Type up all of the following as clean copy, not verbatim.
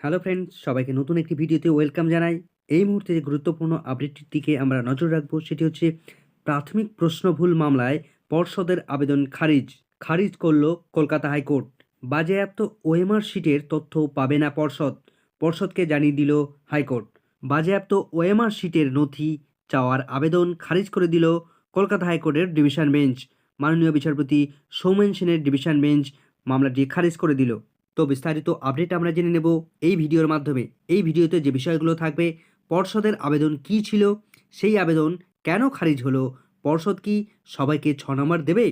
Hello friends, সবাইকে নতুন একটি ভিডিওতে ওয়েলকাম জানাই। এই মুহূর্তে যে গুরুত্বপূর্ণ আপডেটটির দিকে আমরা নজর রাখবো সেটি হচ্ছে প্রাথমিক প্রশ্ন ভুল মামলায় পর্ষদের আবেদন খারিজ করল কলকাতা হাইকোর্ট। বাজেয়াপ্ত ওএমআর শিটের তথ্য পাবে না পর্ষদকে জানিয়ে দিল হাইকোর্ট। বাজেয়াপ্ত ওএমআর শিটের নথি চাওয়ার আবেদন খারিজ করে দিল কলকাতা হাইকোর্টের ডিভিশন বেঞ্চ। মাননীয় বিচারপতি সৌমেন সেনের ডিভিশন বেঞ্চ মামলাটি খারিজ করে দিল। তো বিস্তারিত আপডেট আমরা জেনে নেব এই ভিডিওর মাধ্যমে। এই ভিডিওতে যে বিষয়গুলো থাকবে, পর্ষদের আবেদন কি ছিল, সেই আবেদন কেন খারিজ হলো, পর্ষদ কি সবাইকে 6 নম্বর দেবে,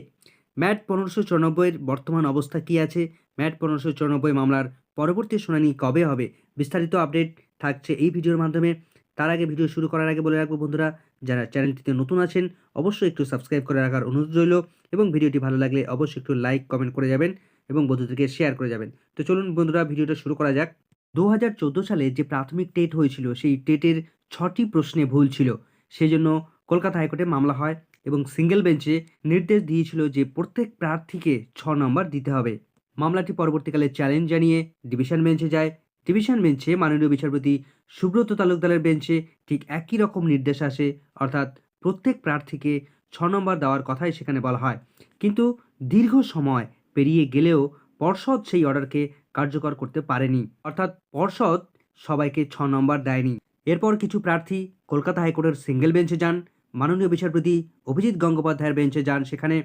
ম্যাট 1594-এর বর্তমান অবস্থা কি আছে, ম্যাট 1594 মামলার পরবর্তী শুনানি কবে হবে, বিস্তারিত আপডেট থাকছে এই ভিডিওর মাধ্যমে। তার আগে ভিডিও শুরু করার আগে বলে রাখবো বন্ধুরা, যারা চ্যানেলটিতে নতুন আছেন অবশ্যই একটু সাবস্ক্রাইব করে রাখার অনুরোধ রইল এবং ভিডিওটি ভালো লাগলে অবশ্যই একটু লাইক কমেন্ট করে যাবেন এবং বন্ধুদেরকে শেয়ার করে যাবেন। তো চলুন বন্ধুরা, ভিডিওটা শুরু করা যাক। 2014 সালে যে প্রাথমিক টেট হয়েছিল, সেই টেটের 6টি প্রশ্নে ভুল ছিল। সেজন্য কলকাতা হাইকোর্টে মামলা হয় এবং সিঙ্গেল বেঞ্চে নির্দেশ দিয়েছিল যে প্রত্যেক প্রার্থীকে 6 নম্বর দিতে হবে। মামলাটি পরবর্তীকালে চ্যালেঞ্জ জানিয়ে ডিভিশন বেঞ্চে যায়। ডিভিশন বেঞ্চে মাননীয় বিচারপতি সুব্রত তালুকদারের বেঞ্চে ঠিক একই রকম নির্দেশ আসে, অর্থাৎ প্রত্যেক প্রার্থীকে 6 নম্বর দেওয়ার কথাই সেখানে বলা হয়। কিন্তু দীর্ঘ সময় পেরিয়ে গেলেও পর্ষদ সেই অর্ডারকে কার্যকর করতে পারেনি, অর্থাৎ পর্ষদ সবাইকে 6 নম্বর দেয়নি। এরপর কিছু প্রার্থী কলকাতা হাইকোর্টের সিঙ্গেল বেঞ্চে যান, মাননীয় বিচারপতি অভিজিৎ গঙ্গোপাধ্যায়ের বেঞ্চে যান। সেখানে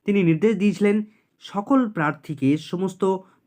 তিনি নির্দেশ দিয়েছিলেন সকল প্রার্থীকে সমস্ত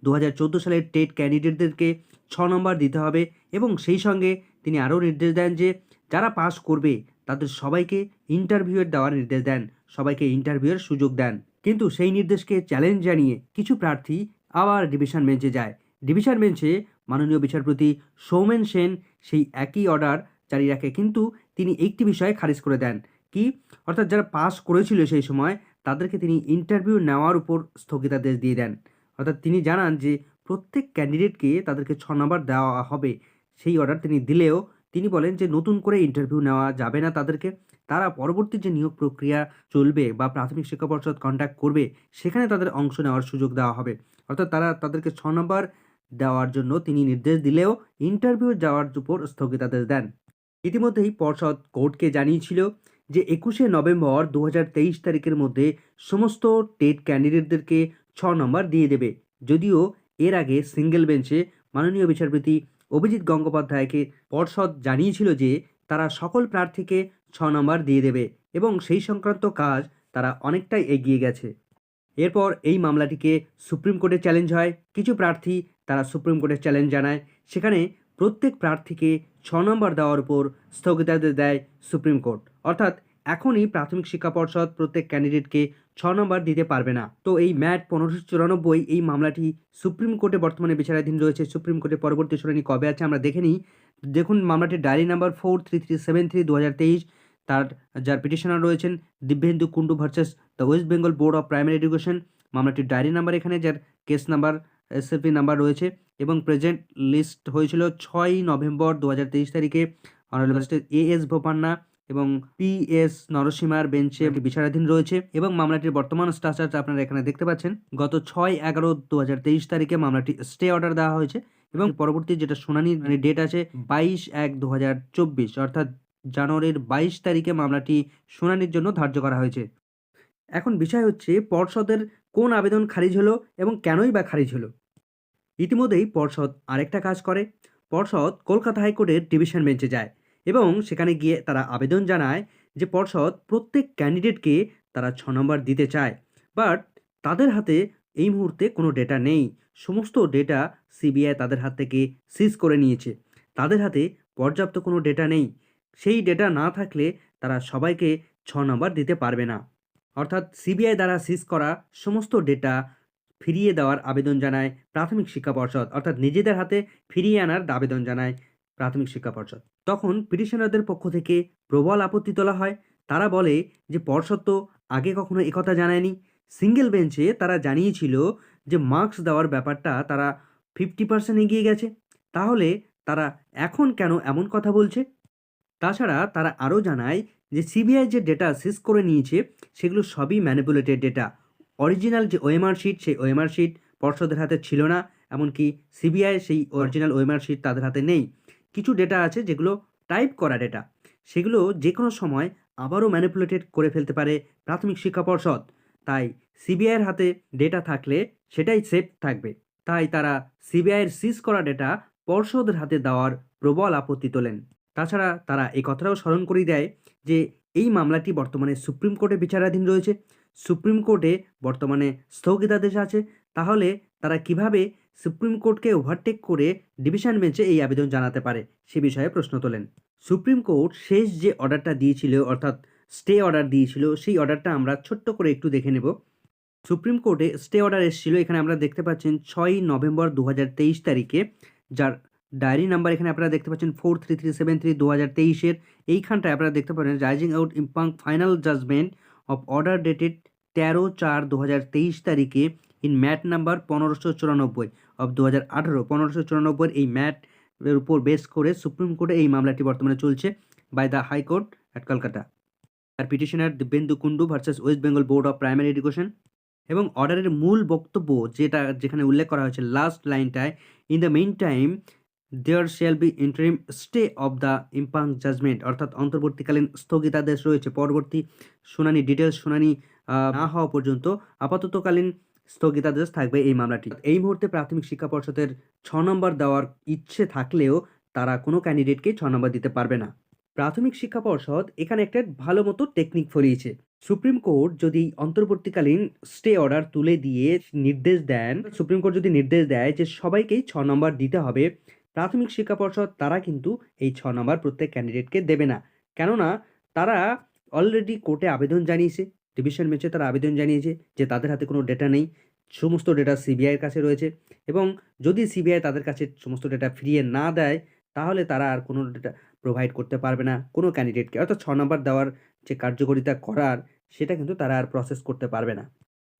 2014 সালের টেট ক্যান্ডিডেটদেরকে 6 নম্বর দিতে হবে এবং সেই সঙ্গে তিনি আরও নির্দেশ দেন যে যারা পাস করবে তাদের সবাইকে ইন্টারভিউয়ের দেওয়ার নির্দেশ দেন, সবাইকে ইন্টারভিউয়ের সুযোগ দেন। কিন্তু সেই নির্দেশকে চ্যালেঞ্জ জানিয়ে কিছু প্রার্থী আবার ডিভিশন বেঞ্চে যায়। ডিভিশন বেঞ্চে মাননীয় বিচারপতি সৌমেন সেন সেই একই অর্ডার জারি রাখে, কিন্তু তিনি একটি বিষয়ে খারিজ করে দেন। কি? অর্থাৎ যারা পাস করেছিল সেই সময় তাদেরকে তিনি ইন্টারভিউ নেওয়ার উপর স্থগিতাদেশ দিয়ে দেন। অর্থাৎ তিনি জানান যে প্রত্যেক ক্যান্ডিডেটকে তাদেরকে 6 নম্বর দেওয়া হবে, সেই অর্ডার তিনি দিলেও তিনি বলেন যে নতুন করে ইন্টারভিউ নেওয়া যাবে না তাদেরকে। তারা পরবর্তী যে নিয়োগ প্রক্রিয়া চলবে বা প্রাথমিক শিক্ষা পর্ষদ কন্ট্যাক্ট করবে সেখানে তাদের অংশ নেওয়ার সুযোগ দেওয়া হবে। অর্থাৎ তাদেরকে 6 নম্বর দেওয়ার জন্য তিনি নির্দেশ দিলেও ইন্টারভিউ যাওয়ার উপর স্থগিতাদেশ দেন। ইতিমধ্যেই পর্ষদ কোর্টকে জানিয়েছিল যে 21শে নভেম্বর 2023 তারিখের মধ্যে সমস্ত টেট ক্যান্ডিডেটদেরকে 6 নম্বর দিয়ে দেবে। যদিও এর আগে সিঙ্গেল বেঞ্চে মাননীয় বিচারপতি অভিজিৎ গঙ্গোপাধ্যায়কে পর্ষদ জানিয়েছিল যে তারা সকল প্রার্থীকে 6 নম্বর দিয়ে দেবে এবং সেই সংক্রান্ত কাজ তারা অনেকটাই এগিয়ে গেছে। এরপর এই মামলাটিকে সুপ্রিম কোর্টে চ্যালেঞ্জ হয়। কিছু প্রার্থী তারা সুপ্রিম কোর্টে চ্যালেঞ্জ জানায়। সেখানে প্রত্যেক প্রার্থীকে 6 নম্বর দেওয়ার উপর স্থগিতাদেশ দেয় সুপ্রিম কোর্ট। অর্থাৎ এখনই প্রাথমিক শিক্ষা পর্ষদ প্রত্যেক ক্যান্ডিডেটকে 6 নম্বর দিতে পারবে না। তো এই ম্যাট 1594 এই মামলাটি সুপ্রিম কোর্টে বর্তমানে বিচারাধীন রয়েছে। সুপ্রিম কোর্টে পরবর্তী শুনানি কবে আছে আমরা দেখে নিই। দেখুন, মামলাটির ডায়েরি নাম্বার 43373 2023। যার পিটিশনার রয়েছেন Dibyendu Kundu versus the West Bengal Board of Primary Education. মামলাটির ডায়েরি নাম্বার এখানে, যার কেস নাম্বার এসএফপি নাম্বার রয়েছে এবং প্রেজেন্ট লিস্ট হয়েছিল 6 নভেম্বর 2023 তারিখে অনারেবল ম্যাজিস্ট্রেট এএস বোপান্না এবং পিএস নরসিমার বেঞ্চে বিচারাধীন রয়েছে। এবং মামলাটির বর্তমান স্ট্যাটাস আপনারা এখানে দেখতে পাচ্ছেন। গত 6/11/2023 তারিখে মামলাটি স্টে অর্ডার দেওয়া হয়েছে এবং পরবর্তী যেটা শুনানির ডেট আছে 22/1/2024, অর্থাৎ জানুয়ারির 22 তারিখে মামলাটি শুনানির জন্য ধার্য করা হয়েছে। এখন বিষয় হচ্ছে পর্ষদের কোন আবেদন খারিজ হলো এবং কেনই বা খারিজ হলো। ইতিমধ্যেই পর্ষদ আরেকটা কাজ করে। পর্ষদ কলকাতা হাইকোর্টের ডিভিশন বেঞ্চে যায় এবং সেখানে গিয়ে তারা আবেদন জানায় যে পর্ষদ প্রত্যেক ক্যান্ডিডেটকে তারা 6 নম্বর দিতে চায়, বাট তাদের হাতে এই মুহূর্তে কোনো ডেটা নেই। সমস্ত ডেটা সিবিআই তাদের হাত থেকে সিজ করে নিয়েছে। তাদের হাতে পর্যাপ্ত কোনো ডেটা নেই। সেই ডেটা না থাকলে তারা সবাইকে 6 নম্বর দিতে পারবে না। অর্থাৎ সিবিআই দ্বারা সিজ করা সমস্ত ডেটা ফিরিয়ে দেওয়ার আবেদন জানায় প্রাথমিক শিক্ষা পর্ষদ, অর্থাৎ নিজেদের হাতে ফিরিয়ে আনার আবেদন জানায় প্রাথমিক শিক্ষা পর্ষদ। তখন পিটিশনারদের পক্ষ থেকে প্রবল আপত্তি তোলা হয়। তারা বলে যে পর্ষদ তো আগে কখনো একথা জানায়নি। সিঙ্গেল বেঞ্চে তারা জানিয়েছিল যে মার্কস দেওয়ার ব্যাপারটা তারা 50% এগিয়ে গেছে, তাহলে তারা এখন কেন এমন কথা বলছে? তাছাড়া তারা আরও জানায় যে সিবিআই যে ডেটা সিজ করে নিয়েছে সেগুলো সবই ম্যানিপুলেটেড ডেটা। অরিজিনাল যে ওএমআর শিট, সেই ওএমআর শিট পর্ষদের হাতে ছিল না এমনকি সিবিআই সেই অরিজিনাল ওএমআর শিট তাদের হাতে নেই। কিছু ডেটা আছে যেগুলো টাইপ করা ডেটা, সেগুলো যে কোনো সময় আবারও ম্যানিপুলেটেড করে ফেলতে পারে প্রাথমিক শিক্ষা পর্ষদ। তাই সিবিআইয়ের হাতে ডেটা থাকলে সেটাই সেফ থাকবে। তাই তারা সিবিআইয়ের সিজ করা ডেটা পর্ষদের হাতে দেওয়ার প্রবল আপত্তি তোলেন। তাছাড়া তারা এই কথাটাও স্মরণ করিয়ে দেয় যে এই মামলাটি বর্তমানে সুপ্রিম কোর্টে বিচারাধীন রয়েছে। সুপ্রিম কোর্টে বর্তমানে স্থগিতাদেশ আছে। তাহলে তারা কিভাবে সুপ্রিম কোর্টকে ওভারটেক করে ডিভিশন বেঞ্চে এই আবেদন জানাতে পারে, সে বিষয়ে প্রশ্ন তোলেন। সুপ্রিম কোর্ট শেষ যে অর্ডারটা দিয়েছিল, অর্থাৎ স্টে অর্ডার দিয়েছিল, সেই অর্ডারটা আমরা ছোট্ট করে একটু দেখে নেব। সুপ্রিম কোর্টে স্টে অর্ডার এসেছিল, এখানে আমরা দেখতে পাচ্ছেন 6 নভেম্বর 2023 তারিখে, যার ডায়েরি নাম্বার এখানে আপনারা দেখতে পাচ্ছেন 43373 2023-এর। এইখানটায় আপনারা দেখতে পারেন arising out impugned final judgment of order dated 13/4/2023 তারিখে ইন ম্যাট নাম্বার 1594 অফ 2018। 1594 এই ম্যাট এর উপর বেস করে সুপ্রিম কোর্টে এই মামলাটি বর্তমানে চলছে by the high court at Kolkata. আর petitioner Dibyendu Kundu versus West Bengal Board of Primary Education. এবং অর্ডারের মূল বক্তব্য যেখানে উল্লেখ করা হয়েছে লাস্ট লাইনটায়, in the meantime there shall be interim stay of the impugned judgment, অর্থাৎ অন্তর্বর্তীকালীন স্থগিতাদেশ রয়েছে। পরবর্তী শুনানি, ডিটেলস শুনানি না হওয়া পর্যন্ত আপাততকালীন স্থগিতাদেশ থাকবে এই মামলাটি। এই মুহূর্তে প্রাথমিক শিক্ষা পর্ষদের 6 নম্বর দেওয়ার ইচ্ছে থাকলেও তারা কোনো ক্যান্ডিডেটকে 6 নম্বর দিতে পারবে না। প্রাথমিক শিক্ষা পর্ষদ এখানে একটা ভালো মতো টেকনিক ফলিয়েছে। সুপ্রিম কোর্ট যদি অন্তর্বর্তীকালীন স্টে অর্ডার তুলে দিয়ে নির্দেশ দেন, সুপ্রিম কোর্ট যদি নির্দেশ দেয় যে সবাইকেই 6 নম্বর দিতে হবে, প্রাথমিক শিক্ষা পর্ষদ তারা কিন্তু এই 6 নম্বর প্রত্যেক ক্যান্ডিডেটকে দেবে না। কেননা তারা অলরেডি কোর্টে আবেদন জানিয়েছে, ডিভিশন বেঞ্চে তারা আবেদন জানিয়েছে যে তাদের হাতে কোনো ডেটা নেই, সমস্ত ডেটা সিবিআইয়ের কাছে রয়েছে। এবং যদি সিবিআই তাদের কাছে সমস্ত ডেটা ফিরিয়ে না দেয়, তাহলে তারা আর কোনো ডেটা প্রোভাইড করতে পারবে না কোনো ক্যান্ডিডেটকে। অর্থাৎ 6 নম্বর দেওয়ার যে কার্যকারিতা করার, সেটা কিন্তু তারা আর প্রসেস করতে পারবে না।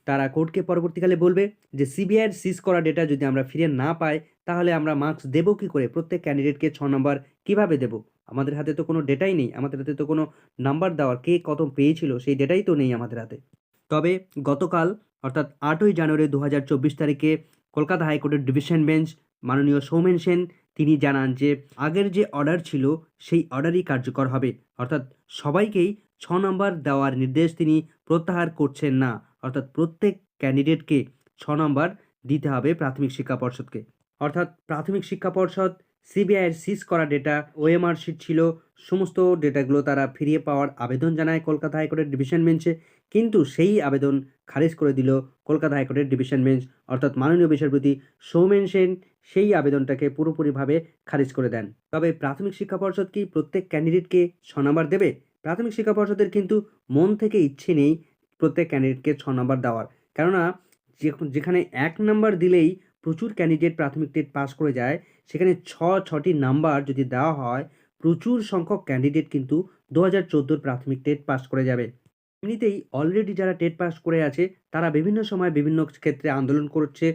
তারা কোর্টকে পরবর্তীকালে বলবে যে সিবিআইয়ের সিজ করা ডেটা যদি আমরা ফিরে না পাই, তাহলে আমরা মার্কস দেবো কী করে? প্রত্যেক ক্যান্ডিডেটকে 6 নম্বর কীভাবে দেবো? আমাদের হাতে তো কোনো ডেটাই নেই, আমাদের হাতে তো কোনো নাম্বার দেওয়ার, কে কত পেয়েছিল সেই ডেটাই তো নেই আমাদের হাতে। তবে গতকাল অর্থাৎ 8ই জানুয়ারি 2024 তারিখে কলকাতা হাইকোর্টের ডিভিশন বেঞ্চ মাননীয় সৌমেন সেন তিনি জানান যে আগের যে অর্ডার ছিল সেই অর্ডারই কার্যকর হবে। অর্থাৎ সবাইকেই 6 নম্বর দেওয়ার নির্দেশ তিনি প্রত্যাহার করছেন না। অর্থাৎ প্রত্যেক ক্যান্ডিডেটকে 6 নম্বর দিতে হবে প্রাথমিক শিক্ষা পর্ষদকে। অর্থাৎ প্রাথমিক শিক্ষা পর্ষদ সিবিআইয়ের সিজ করা ডেটা, ওএমআর শিট ছিল, সমস্ত ডেটাগুলো তারা ফিরিয়ে পাওয়ার আবেদন জানায় কলকাতা হাইকোর্টের ডিভিশন বেঞ্চে। কিন্তু সেই আবেদন খারিজ করে দিল কলকাতা হাইকোর্টের ডিভিশন বেঞ্চ। অর্থাৎ মাননীয় বিচারপতি সৌমেন সেন সেই আবেদনটাকে পুরোপুরিভাবে খারিজ করে দেন। তবে প্রাথমিক শিক্ষা পর্ষদ কি প্রত্যেক ক্যান্ডিডেটকে 6 নম্বর দেবে? প্রাথমিক শিক্ষা পর্ষদের কিন্তু মন থেকে ইচ্ছে নেই প্রত্যেক ক্যান্ডিডেটকে 6 নম্বর দেওয়ার। কেননা যেখানে 1 নম্বর দিলেই প্রচুর ক্যান্ডিডেট প্রাথমিক টেট পাস করে যায়, সেখানে 6টি নাম্বার যদি দেওয়া হয়, প্রচুর সংখ্যক ক্যান্ডিডেট কিন্তু 2014 প্রাথমিক টেট পাস করে যাবে। এমনিতেই অলরেডি যারা টেট পাস করে আছে তারা বিভিন্ন সময় বিভিন্ন ক্ষেত্রে আন্দোলন করছে।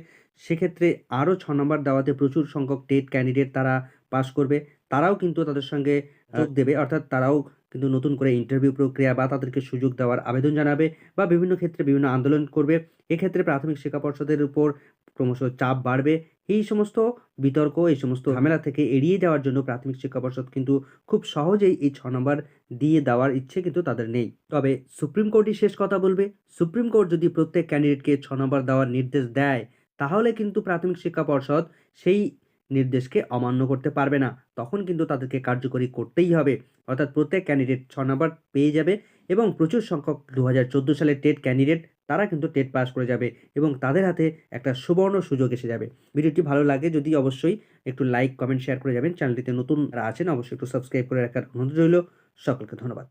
সেক্ষেত্রে আরও 6 নম্বর দেওয়াতে প্রচুর সংখ্যক টেট ক্যান্ডিডেট তারা পাস করবে। তারাও কিন্তু তাদের সঙ্গে যোগ দেবে, অর্থাৎ তারাও কিন্তু নতুন করে ইন্টারভিউ প্রক্রিয়া বা তাদেরকে সুযোগ দেওয়ার আবেদন জানাবে বা বিভিন্ন ক্ষেত্রে বিভিন্ন আন্দোলন করবে। এক্ষেত্রে প্রাথমিক শিক্ষা পর্ষদের উপর ক্রমশ চাপ বাড়বে। এই সমস্ত বিতর্ক, এই সমস্ত ঝামেলা থেকে এড়িয়ে যাওয়ার জন্য প্রাথমিক শিক্ষা পর্ষদ কিন্তু খুব সহজেই এই 6 নম্বর দিয়ে দেওয়ার ইচ্ছে কিন্তু তাদের নেই। তবে সুপ্রিম কোর্টই শেষ কথা বলবে। সুপ্রিম কোর্ট যদি প্রত্যেক ক্যান্ডিডেটকে 6 নম্বর দেওয়ার নির্দেশ দেয়, তাহলে কিন্তু প্রাথমিক শিক্ষা পর্ষদ সেই নির্দেশকে অমান্য করতে পারবে না। তখন কিন্তু তাদেরকে কার্যকরী করতেই হবে। অর্থাৎ প্রত্যেক ক্যান্ডিডেট 6 নম্বর পেয়ে যাবে এবং প্রচুর সংখ্যক 2014 সালের টেট ক্যান্ডিডেট তারা কিন্তু টেট পাস করে যাবে এবং তাদের হাতে একটা সুবর্ণ সুযোগ এসে যাবে। ভিডিওটি ভালো লাগে যদি অবশ্যই একটু লাইক, কমেন্ট, শেয়ার করে যাবেন। চ্যানেলটিতে নতুন যারা আছেন অবশ্যই একটু সাবস্ক্রাইব করে রাখার অনুরোধ রইল। সকলকে ধন্যবাদ।